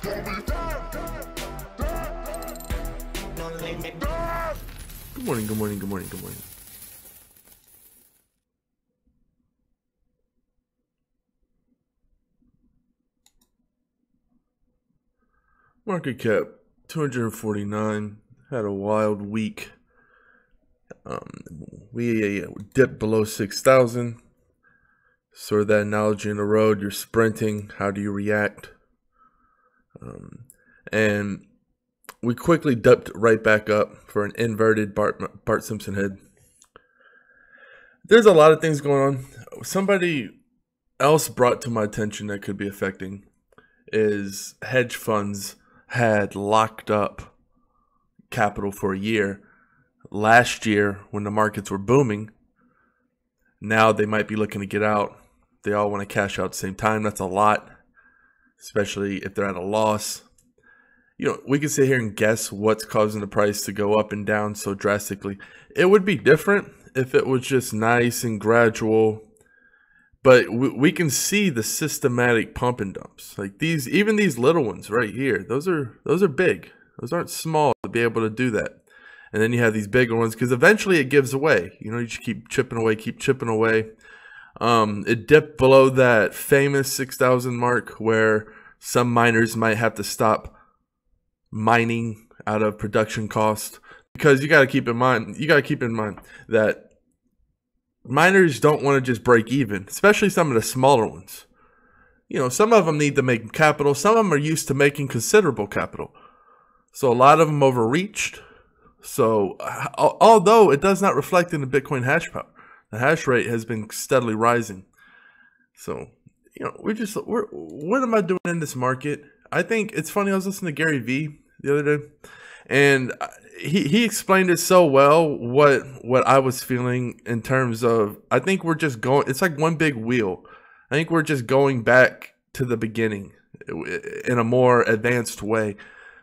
Good morning, good morning, good morning, good morning. Market cap 249. Had a wild week. We dipped below 6,000. Sort of that analogy in the road. You're sprinting. How do you react? And we quickly dipped right back up for an inverted Bart Simpson head. There's a lot of things going on. Somebody else brought to my attention that could be affecting is hedge funds had locked up capital for a year last year when the markets were booming. Now they might be looking to get out. They all want to cash out at the same time. That's a lot, especially if they're at a loss. You know, we can sit here and guess what's causing the price to go up and down so drastically. It would be different if it was just nice and gradual. But we can see the systematic pump and dumps. Like these, even these little ones right here, those are big. Those aren't small to be able to do that. And then you have these bigger ones because eventually it gives away. You know, you just keep chipping away, It dipped below that famous 6,000 mark where some miners might have to stop mining out of production cost, because you got to keep in mind that miners don't want to just break even, especially some of the smaller ones. You know, some of them need to make capital. Some of them are used to making considerable capital. So a lot of them overreached. So although it does not reflect in the Bitcoin hash power, the hash rate has been steadily rising. So, you know, what am I doing in this market? I think it's funny. I was listening to Gary Vee the other day, and he explained it so well what I was feeling in terms of, I think we're just going, it's like one big wheel. I think we're just going back to the beginning in a more advanced way.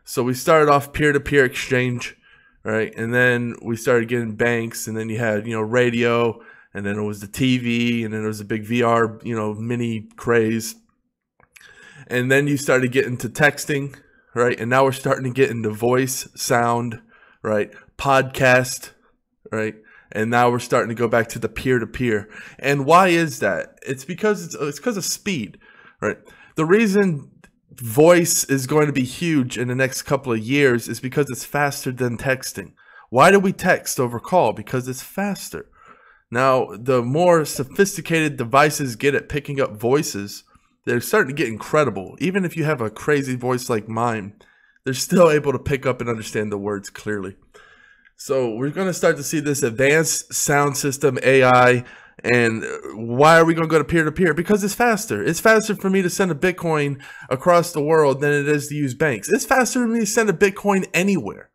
So we started off peer-to-peer exchange, right? And then we started getting banks, and then you had, you know, radio, and then it was the TV, and then there was a big VR, you know, mini craze. And then you started getting to texting, right? And now we're starting to get into voice, sound, right? Podcast, right? And now we're starting to go back to the peer-to-peer. And why is that? It's because of speed, right? The reason voice is going to be huge in the next couple of years is because it's faster than texting. Why do we text over call? Because it's faster. Now, the more sophisticated devices get at picking up voices, they're starting to get incredible. Even if you have a crazy voice like mine, they're still able to pick up and understand the words clearly. So we're going to start to see this advanced sound system, AI. And why are we going to go to peer-to-peer? Because it's faster. It's faster for me to send a Bitcoin across the world than it is to use banks. It's faster for me to send a Bitcoin anywhere.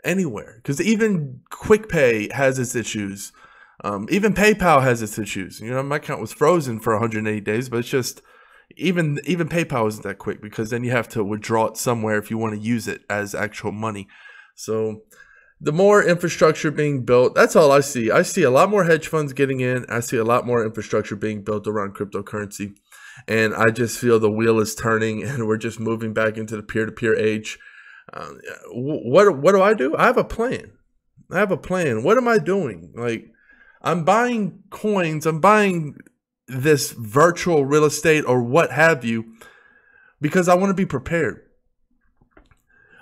Because even QuickPay has its issues. Even PayPal has its issues. You know, my account was frozen for 180 days, but it's just, even PayPal isn't that quick, because then you have to withdraw it somewhere if you want to use it as actual money. So the more infrastructure being built, that's all I see. I see a lot more hedge funds getting in. I see a lot more infrastructure being built around cryptocurrency. And I just feel the wheel is turning, and we're just moving back into the peer-to-peer age. What do I do? I have a plan. What am I doing? Like, I'm buying coins. I'm buying this virtual real estate or what have you, because I want to be prepared.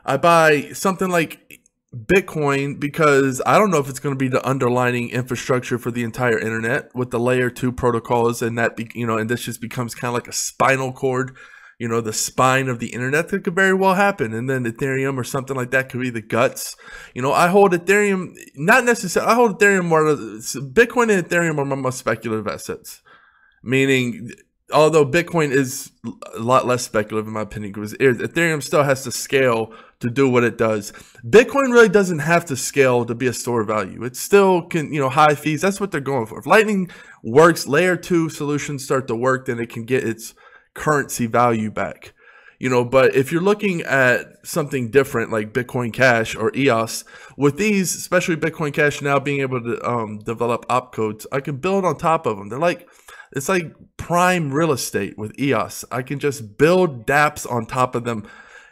I buy something like Bitcoin because I don't know if it's going to be the underlying infrastructure for the entire internet with the layer 2 protocols, and that, you know, and this just becomes kind of like a spinal cord, you know, the spine of the internet. That could very well happen. And then Ethereum or something like that could be the guts. You know, I hold Ethereum, not necessarily, I hold Ethereum more, Bitcoin and Ethereum are my most speculative assets. Meaning, although Bitcoin is a lot less speculative in my opinion, because Ethereum still has to scale to do what it does. Bitcoin really doesn't have to scale to be a store of value. It still can, you know, high fees. That's what they're going for. If Lightning works, layer 2 solutions start to work, then it can get its currency value back. You know, but if you're looking at something different like Bitcoin Cash or EOS, with these, especially Bitcoin Cash now being able to develop opcodes, I can build on top of them. They're like, it's like prime real estate with EOS. I can just build dApps on top of them,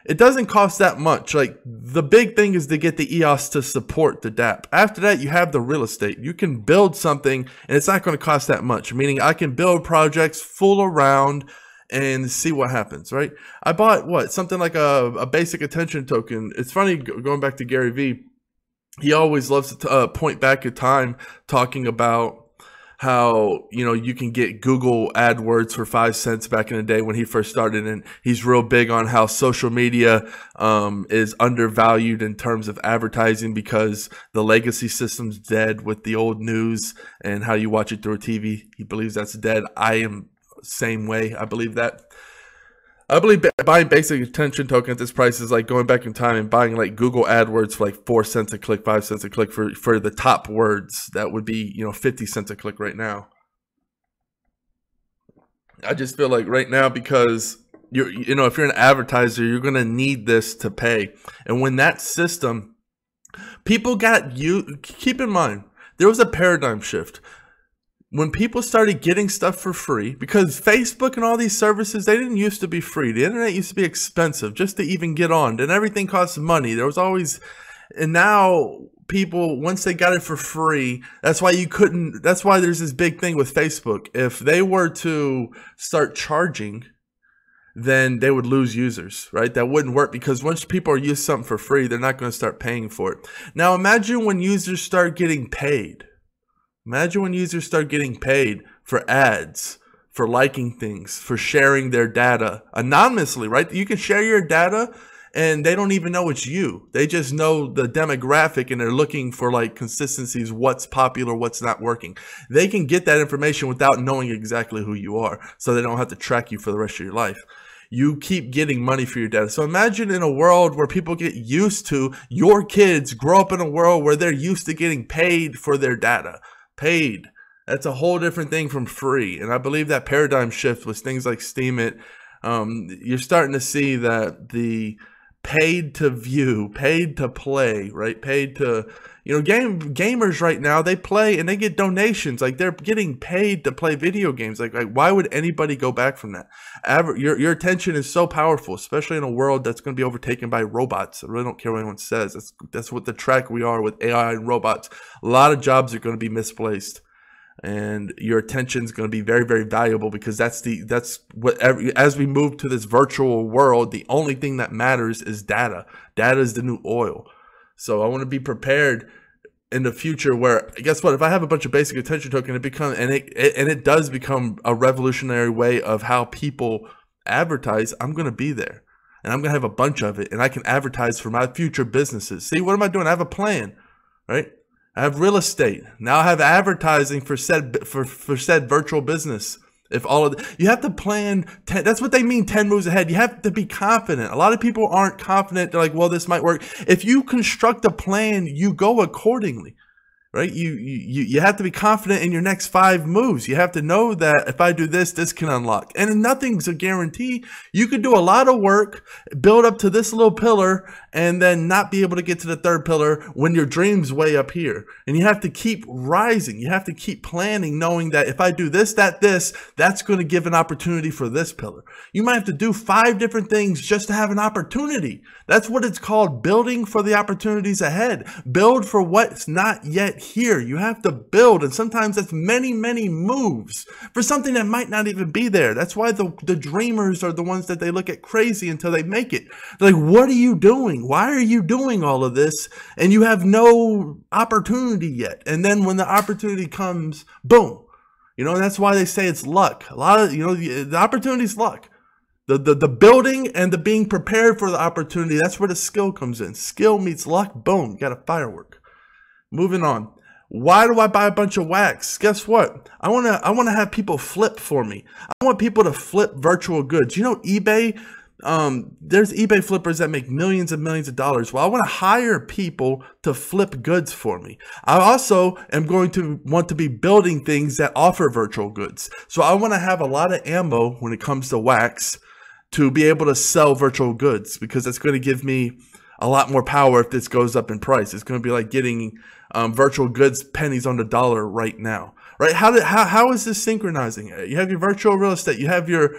It doesn't cost that much. Like, the big thing is to get the EOS to support the DApp. After that, you have the real estate. You can build something and it's not going to cost that much. Meaning I can build projects, fool around and see what happens, right? I bought something like a basic attention token. It's funny going back to Gary Vee. He always loves to point back in time talking about how, you know, you can get Google AdWords for 5 cents back in the day when he first started. And he's real big on how social media is undervalued in terms of advertising because the legacy system's dead with the old news and how you watch it through a TV. He believes that's dead. I am same way. I believe that. I believe buying basic attention token at this price is like going back in time and buying like Google AdWords for like 4 cents a click, 5 cents a click for the top words. That would be, you know, 50 cents a click right now. I just feel like right now, because you know, if you're an advertiser, you're going to need this to pay. And when that system, people got you, keep in mind, there was a paradigm shift. When people started getting stuff for free, because Facebook and all these services, they didn't used to be free. The internet used to be expensive just to even get on. Then everything costs money. There was always, and now people, once they got it for free, that's why you couldn't, that's why there's this big thing with Facebook. If they were to start charging, then they would lose users, right? That wouldn't work because once people are using something for free, they're not going to start paying for it. Now imagine when users start getting paid. Imagine when users start getting paid for ads, for liking things, for sharing their data anonymously, right? You can share your data and they don't even know it's you. They just know the demographic and they're looking for like consistencies, what's popular, what's not working. They can get that information without knowing exactly who you are, so they don't have to track you for the rest of your life. You keep getting money for your data. So imagine in a world where people get used to, your kids grow up in a world where they're used to getting paid for their data. Paid. That's a whole different thing from free. And I believe that paradigm shift was things like Steemit. You're starting to see that the paid to view, paid to play, right? Paid to, you know, gamers right now, they play and they get donations. Like they're getting paid to play video games. Like why would anybody go back from that? Your attention is so powerful, especially in a world that's going to be overtaken by robots. I really don't care what anyone says. That's what the track we are with AI and robots. A lot of jobs are going to be misplaced. And your attention is going to be very, very valuable because that's what as we move to this virtual world, the only thing that matters is data. Data is the new oil. So I want to be prepared in the future where, guess what, if I have a bunch of basic attention token, it does become a revolutionary way of how people advertise. I'm going to be there and I'm going to have a bunch of it and I can advertise for my future businesses. See, what am I doing? I have a plan, right? I have real estate. Now I have advertising for said virtual business. If all of you have to plan, that's what they mean 10 moves ahead. You have to be confident. A lot of people aren't confident. They're like, well, this might work. If you construct a plan, you go accordingly, right? You have to be confident in your next 5 moves. You have to know that if I do this, this can unlock. And nothing's a guarantee. You could do a lot of work, build up to this little pillar, and then not be able to get to the 3rd pillar when your dream's way up here. And you have to keep rising. You have to keep planning, knowing that if I do this, that's going to give an opportunity for this pillar. You might have to do 5 different things just to have an opportunity. That's what it's called, building for the opportunities ahead. Build for what's not yet here. You have to build, and sometimes that's many, many moves for something that might not even be there. That's why the dreamers are the ones that they look at crazy until they make it. They're like, what are you doing? Why are you doing all of this? And you have no opportunity yet. And then when the opportunity comes, boom. You know, and that's why they say it's luck. A lot of, you know, the opportunity is luck. The building and the being prepared for the opportunity, that's where the skill comes in. Skill meets luck, boom, you got a firework. Moving on. Why do I buy a bunch of wax? Guess what? I wanna have people flip for me. I want people to flip virtual goods. You know, eBay, there's eBay flippers that make millions and millions of dollars. Well, I want to hire people to flip goods for me. I also am going to want to be building things that offer virtual goods. So I want to have a lot of ammo when it comes to wax to be able to sell virtual goods, because it's going to give me a lot more power if this goes up in price. It's going to be like getting virtual goods pennies on the dollar right now, right? How is this synchronizing? You have your virtual real estate, you have your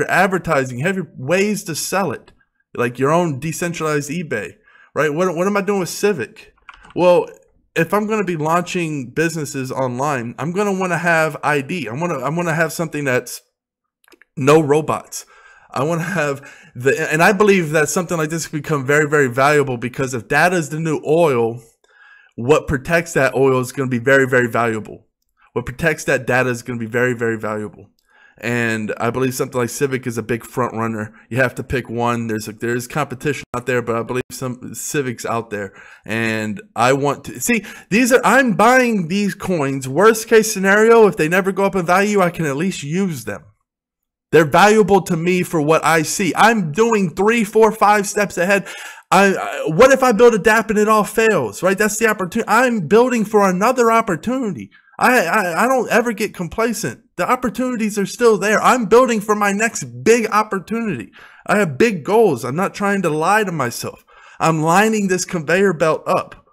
advertising, you have your ways to sell it. like your own decentralized eBay, right? What am I doing with Civic? Well, if I'm going to be launching businesses online, I'm going to want to have ID. I'm going to have something that's no robots. I want to have and I believe that something like this can become very, very valuable, because if data is the new oil, what protects that oil is going to be very, very valuable. What protects that data is going to be very, very valuable. And I believe something like Civic is a big front runner. You have to pick one. There's competition out there, but I believe some Civic's out there. And I want to see I'm buying these coins. Worst case scenario, if they never go up in value, I can at least use them. They're valuable to me for what I see. I'm doing 3, 4, 5 steps ahead. What if I build a DApp and it all fails, right? That's the opportunity. I'm building for another opportunity. I don't ever get complacent. The opportunities are still there. I'm building for my next big opportunity. I have big goals. I'm not trying to lie to myself. I'm lining this conveyor belt up,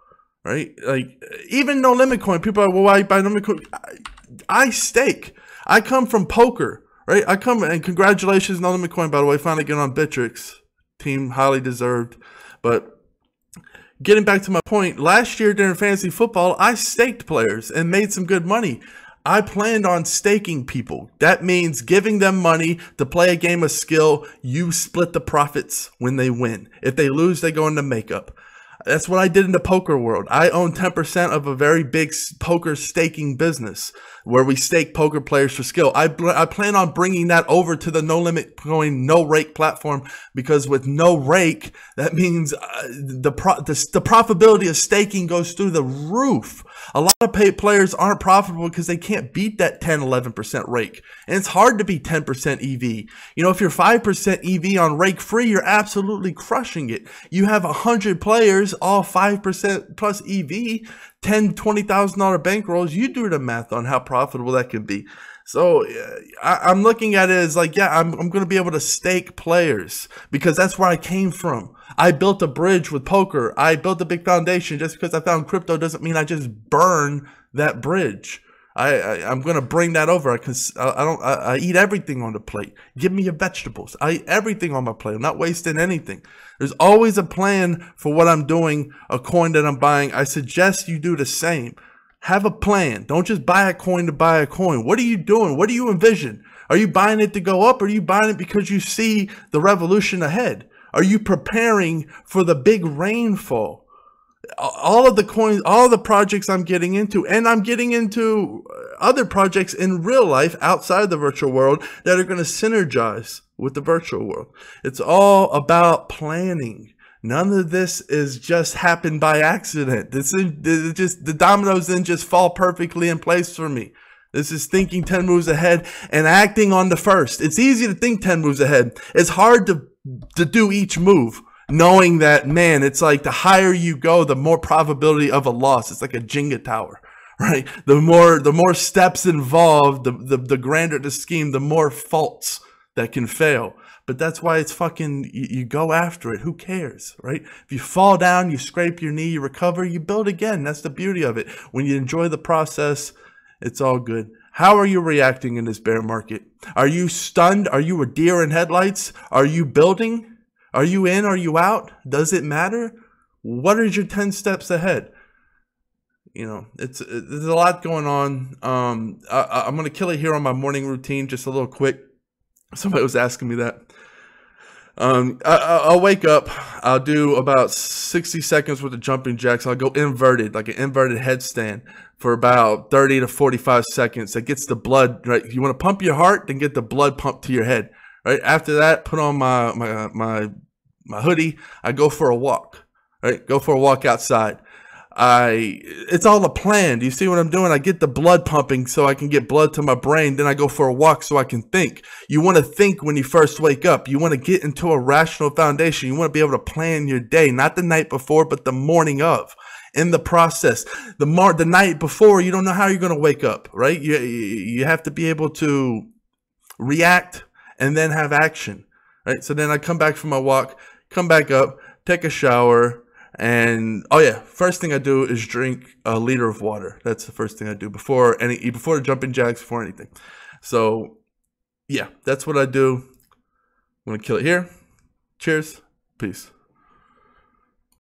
right? Like, even no limit coin, people are like, well, why you buy no limit coin? I stake. I come from poker, right? And congratulations, no limit coin, by the way, finally getting on Bittrex. Team highly deserved. But getting back to my point, last year during fantasy football, I staked players and made some good money. I planned on staking people. That means giving them money to play a game of skill. You split the profits when they win. If they lose, they go into makeup. That's what I did in the poker world. I own 10% of a very big poker staking business where we stake poker players for skill. I plan on bringing that over to the no limit coin, no rake platform, because with no rake, that means the profitability of staking goes through the roof. A lot of players aren't profitable because they can't beat that 10, 11% rake. And it's hard to beat 10% EV. You know, if you're 5% EV on rake free, you're absolutely crushing it. You have 100 players, all 5% plus EV, $10,000, $20,000 bankrolls. You do the math on how profitable that can be. So I'm looking at it as like, yeah, I'm going to be able to stake players because that's where I came from. I built a bridge with poker. I built a big foundation. Just because I found crypto doesn't mean I just burn that bridge. I'm going to bring that over. I eat everything on the plate. Give me your vegetables. I eat everything on my plate. I'm not wasting anything. There's always a plan for what I'm doing, a coin that I'm buying. I suggest you do the same. Have a plan. Don't just buy a coin to buy a coin. What are you doing? What do you envision? Are you buying it to go up, or are you buying it because you see the revolution ahead? Are you preparing for the big rainfall? All of the coins, all the projects I'm getting into, and I'm getting into other projects in real life outside the virtual world that are going to synergize with the virtual world. It's all about planning. None of this is just happened by accident. This is just the dominoes didn't just fall perfectly in place for me. This is thinking 10 moves ahead and acting on the first. It's easy to think 10 moves ahead. It's hard to do each move, knowing that, man, it's like the higher you go, the more probability of a loss. It's like a Jenga tower, right? The more steps involved, the grander the scheme, the more faults that can fail. But that's why it's fucking, you go after it. Who cares, right? If you fall down, you scrape your knee, you recover, you build again. That's the beauty of it. When you enjoy the process, it's all good. How are you reacting in this bear market? Are you stunned? Are you a deer in headlights? Are you building? Are you in? Are you out? Does it matter? What is your 10 steps ahead? You know, there's a lot going on. I'm going to kill it here on my morning routine, just a little quick. Somebody was asking me that. I'll wake up. I'll do about 60 seconds with the jumping jacks. I'll go inverted, like an inverted headstand for about 30 to 45 seconds. That gets the blood, right? You want to pump your heart, then get the blood pumped to your head, right? After that, put on my hoodie. I go for a walk, right? Go for a walk outside. It's all a plan. Do you see what I'm doing? I get the blood pumping so I can get blood to my brain. Then I go for a walk so I can think. You want to think when you first wake up. You want to get into a rational foundation. You want to be able to plan your day, not the night before, but the morning of. In the process, the night before, you don't know how you're going to wake up, right? You have to be able to react and then have action, right? So then I come back from my walk, come back up, take a shower. And oh yeah, first thing I do is drink a liter of water. That's the first thing I do before the jumping jacks, before anything. So yeah, that's what I do. I'm gonna kill it here. Cheers. Peace. Peace.